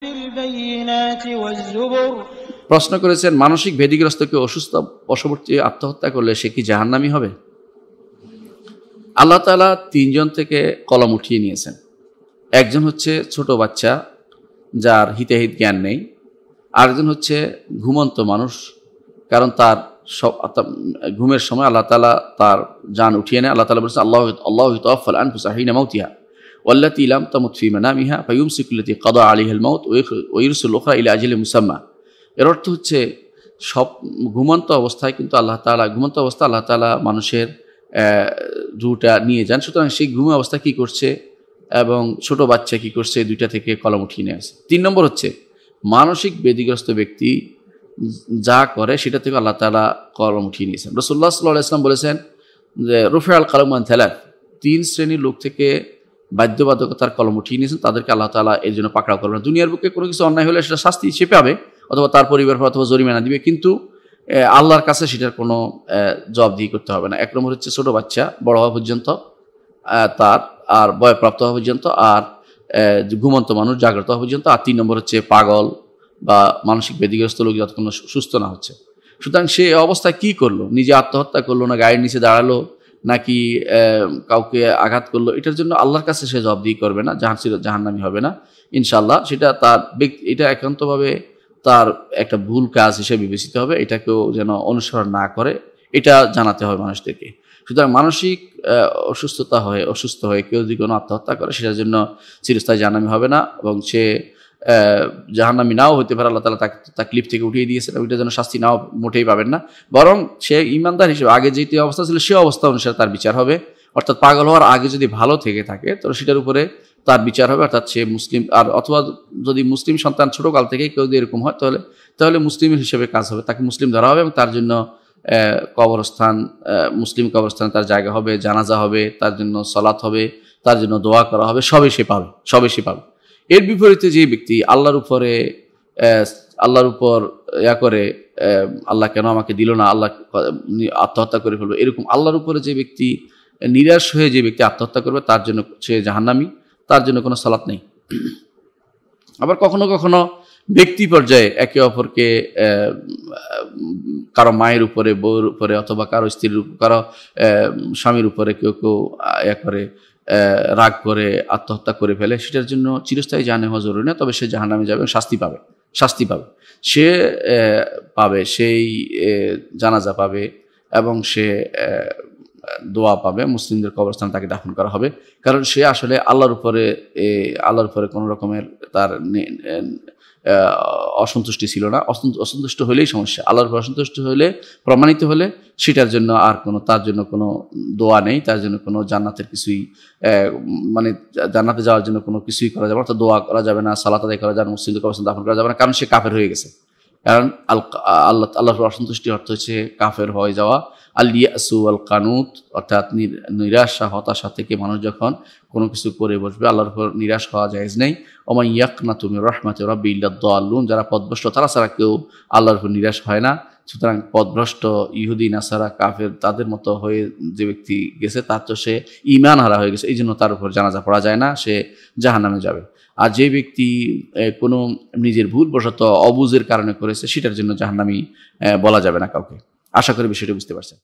بالبينات والزبر প্রশ্ন করেছেন, মানসিক ভেদিগ্রস্ত কেউ অসুস্থ বশবর্তী আত্মহত্যা করলে সে কি জাহান্নামী হবে? আল্লাহ তাআলা তিনজন থেকে কলম উঠিয়ে নিয়েছেন। একজন হচ্ছে ছোট বাচ্চা যার হিতাহিত জ্ঞান নেই, আরেকজন হচ্ছে ঘুমন্ত মানুষ, কারণ তার ঘুমের সময় আল্লাহ তাআলা তার জান উঠিয়ে নেয়। আল্লাহ তাআলা বলেছেন, আল্লাহু ইয়াতাওয়াফাল আনফুসা হিনা মাউতিহা ওয়াল্লাতী লাম তামুত ফী মানামিহা ফায়ুমসিকুল্লাতী ক্বাদা আলাইহাল মাউত ওয়া ইরসিলুল উখরা ইলা আজালিন মুসাম্মা। এর অর্থ হচ্ছে সব ঘুমন্ত অবস্থায় কিন্তু আল্লাহ তাআলা মানুষের রুহটা নিয়ে যান। সুতরাং সেই ঘুমের অবস্থা কি করছে এবং ছোট বাচ্চা কি করছে, দুইটা থেকে কলম উঠিয়ে নিয়ে আসে। 3 নম্বর হচ্ছে মানসিক ব্যাধিগ্রস্ত ব্যক্তি যা করে সেটা থেকে আল্লাহ তাআলা কলম উঠিয়ে নিয়েছেন। রাসূলুল্লাহ সাল্লাল্লাহু আলাইহি ওয়াসাল্লাম বলেছেন যে রুফিআল কালামু আন থালাথ, 3 শ্রেণীর লোক থেকে বাধ্যবাধকতার কলম উঠিয়ে নিয়েছেন, তাদেরকে আল্লাহ তাআলা এর জন্য পাকড়াও করবেন না। দুনিয়ার বুকে কোনো কিছু অন্যায় হলে সেটা শাস্তি সে পাবে, অথবা তার পরিবার অথবা জরিমানা দিবে, কিন্তু আল্লাহর কাছে সেটার কোনো জবাবদিহি করতে হবে না। 1 নম্বর হচ্ছে ছোট বাচ্চা বড় হওয়া পর্যন্ত, তার আর বয়প্রাপ্ত হওয়া পর্যন্ত, আর ঘুমন্ত মানুষ জাগ্রত হওয়া পর্যন্ত, আর 3 নম্বর হচ্ছে পাগল বা মানসিক ব্যাধিগ্রস্ত লোক যতক্ষণ সুস্থ না হচ্ছে। সুতরাং সে অবস্থায় কি করলো? নিজে আত্মহত্যা করলো, না গাড়ির নিচে দাঁড়ালো, নাকি কাউকে আঘাত করলো, এটার জন্য আল্লাহর কাছে সে জবাবদিহি করবে না, জাহান্নামী হবে না ইনশাআল্লাহ। সেটা তার এটা একান্তভাবে তার একটা ভুল কাজ হিসেবে বিবেচিত হবে, এটাকেও যেন অনুসরণ না করে, এটা জানাতে হবে মানুষদেরকে। সুতরাং মানসিক অসুস্থ হয়ে কেউ যদি কোনো আত্মহত্যা করে সেটার জন্য চিরস্থায়ী জাহান্নামী হবে না, এবং সে জাহান্নামী নাও হতে পারে। আল্লাহ তাআলা তাকে তাকলিফ থেকে উঠিয়ে দিয়েছেন, ওইটা যেন শাস্তি নাও মোটেই পাবেন না, বরং সে ইমানদার হিসেবে আগে যেটি অবস্থা ছিল সে অবস্থা অনুসারে তার বিচার হবে। অর্থাৎ পাগল হওয়ার আগে যদি ভালো থেকে থাকে তো সেটার উপরে তার বিচার হবে, অর্থাৎ সে মুসলিম। আর অথবা যদি মুসলিম সন্তান ছোটকাল থেকে কেউ যদি এরকম হয় তাহলে মুসলিমের হিসেবে কাজ হবে, তাকে মুসলিম ধরা হবে, এবং তার জন্য মুসলিম কবরস্থানে তার জায়গা হবে, জানাজা হবে, তার জন্য সালাত হবে, তার জন্য দোয়া করা হবে, সবই সে পাবে। এর বিপরীতে যে ব্যক্তি আল্লাহর উপর করে আল্লাহ কেন আমাকে দিল না, আল্লাহ আত্মহত্যা করে ফেলবে, এরকম আল্লাহর উপরে যে ব্যক্তি নিরাশ হয়ে যে ব্যক্তি আত্মহত্যা করবে তার জন্য সে জাহান্নামী, তার জন্য কোনো সালাত নেই। আবার কখনো কখনো ব্যক্তি পর্যায়ে একে অপরকে কারো মায়ের উপরে, বউর উপরে, অথবা কারো স্ত্রীর কারো স্বামীর উপরে কেউ করে রাগ করে আত্মহত্যা করে ফেলে, সেটার জন্য চিরস্থায়ী জাহান্নামী হওয়া জরুরি না, তবে সে জাহান্নামে যাবে, শাস্তি পাবে সে পাবে, সেই জানাজা পাবে, এবং সে দোয়া পাবে, মুসলিমদের কবরস্থানে তাকে দাফন করা হবে, কারণ সে আসলে আল্লাহর উপরে কোনো রকমের তার অসন্তুষ্টি ছিল না। অসন্তুষ্ট হলেই সমস্যা, আল্লাহর উপর অসন্তুষ্ট হলে, প্রমাণিত হলে সেটার জন্য আর তার জন্য কোনো দোয়া নেই, তার জন্য কোনো জান্নাতের কিছুই জান্নাতে যাওয়ার জন্য কোনো কিছুই করা যাবে না, অর্থাৎ দোয়া করা যাবে না, সালাত আদায় করা যাবে না, মুসলিমদের কবরস্থানে দাফন করা যাবে না, কারণ সে কাফের হয়ে গেছে। কারণ আল্লাহর অসন্তুষ্টির অর্থ হচ্ছে কাফের হয়ে যাওয়া। আল-ইয়াসু ওয়াল কানুত, অর্থাৎ নিরাশা, হতাশা থেকে মানুষ যখন কোনো কিছু করে বসবে, আল্লাহর উপর নিরাশ হওয়া জায়েজ নেই। ওয়া মান ইয়াকনাতু মির রাহমাতি রাব্বি ইল্লা দাল্লুন, যারা পথভ্রষ্ট তারা ছাড়া কেউ আল্লাহর উপর নিরাশ হয় না। সুতরাং পথভ্রষ্ট ইহুদি, নাসারা, কাফের তাদের মতো হয়ে যে ব্যক্তি গেছে তার তো সে ঈমান হারা হয়ে গেছে, এই জন্য তার উপর জানাজা পড়া যায় না, সে জাহান্নামে যাবে। আর যে ব্যক্তি কোনো নিজের ভুলবশত অবুঝের কারণে করেছে সেটার জন্য জাহান্নামী বলা যাবে না কাউকে। আশা করি বিষয়টা বুঝতে পারছেন।